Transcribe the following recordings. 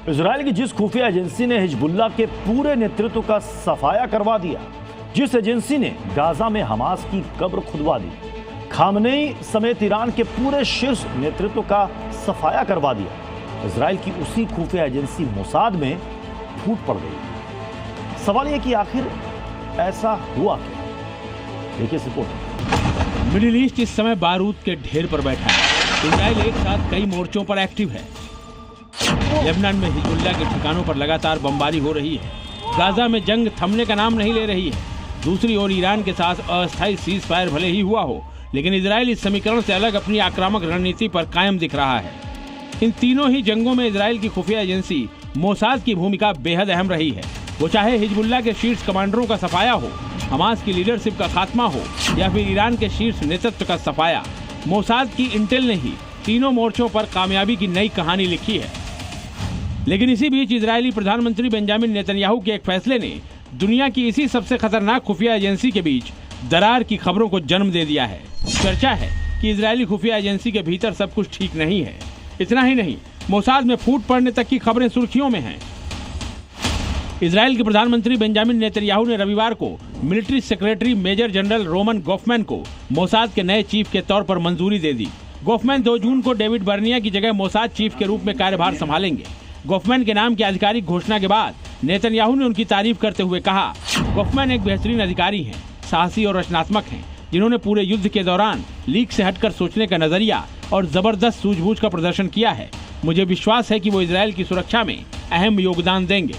Israel की जिस खुफिया एजेंसी ने हिजबुल्लाह के पूरे नेतृत्व का सफाया करवा दिया, जिस एजेंसी ने गाजा में हमास की कब्र खुदवा दी, खामनेई समेत ईरान के पूरे शीर्ष नेतृत्व का सफाया करवा दिया, इजराइल की उसी खुफिया एजेंसी मोसाद में फूट पड़ गई। सवाल यह कि आखिर ऐसा हुआ क्या? देखिए रिपोर्ट। मिडिल ईस्ट इस समय बारूद के ढेर पर बैठा है। इजराइल एक साथ कई मोर्चों पर एक्टिव है। लेबनान में हिजबुल्लाह के ठिकानों पर लगातार बमबारी हो रही है। गाजा में जंग थमने का नाम नहीं ले रही है। दूसरी ओर ईरान के साथ अस्थायी सीज फायर भले ही हुआ हो, लेकिन इजराइल इस समीकरण से अलग अपनी आक्रामक रणनीति पर कायम दिख रहा है। इन तीनों ही जंगों में इजराइल की खुफिया एजेंसी मोसाद की भूमिका बेहद अहम रही है। वो चाहे हिजबुल्लाह के शीर्ष कमांडरों का सफाया हो, हमास की लीडरशिप का खात्मा हो, या फिर ईरान के शीर्ष नेतृत्व का सफाया, मोसाद की इंटेल ने ही तीनों मोर्चों पर कामयाबी की नई कहानी लिखी है। लेकिन इसी बीच इजरायली प्रधानमंत्री बेंजामिन नेतन्याहू के एक फैसले ने दुनिया की इसी सबसे खतरनाक खुफिया एजेंसी के बीच दरार की खबरों को जन्म दे दिया है। चर्चा है कि इजरायली खुफिया एजेंसी के भीतर सब कुछ ठीक नहीं है। इतना ही नहीं, मोसाद में फूट पड़ने तक की खबरें सुर्खियों में हैं। इजराइल के प्रधानमंत्री बेंजामिन नेतन्याहू ने रविवार को military secretary major general Roman Gofman को मोसाद के नए चीफ के तौर पर मंजूरी दे दी। गोफमैन 2 जून को डेविड बर्निया की जगह मोसाद चीफ के रूप में कार्यभार संभालेंगे। गोफमैन के नाम की आधिकारिक घोषणा के बाद नेतन्याहू ने उनकी तारीफ करते हुए कहा, गोफमैन एक बेहतरीन अधिकारी हैं, साहसी और रचनात्मक हैं, जिन्होंने पूरे युद्ध के दौरान लीक से हटकर सोचने का नजरिया और जबरदस्त सूझबूझ का प्रदर्शन किया है। मुझे विश्वास है कि वो इजराइल की सुरक्षा में अहम योगदान देंगे।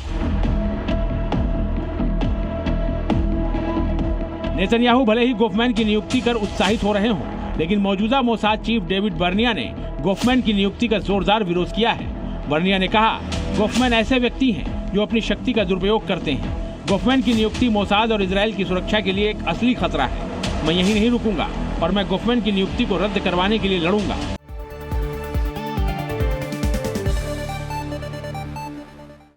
नेतन्याहू भले ही गोफमैन की नियुक्ति कर उत्साहित हो रहे हों, लेकिन मौजूदा मोसाद चीफ डेविड बर्निया ने गोफमैन की नियुक्ति का जोरदार विरोध किया है। बर्निया ने कहा, गोफमैन ऐसे व्यक्ति हैं जो अपनी शक्ति का दुरुपयोग करते हैं। गोफमैन की नियुक्ति मोसाद और इजराइल की सुरक्षा के लिए एक असली खतरा है। मैं यहीं नहीं रुकूंगा और मैं गोफमैन की नियुक्ति को रद्द करवाने के लिए लड़ूंगा।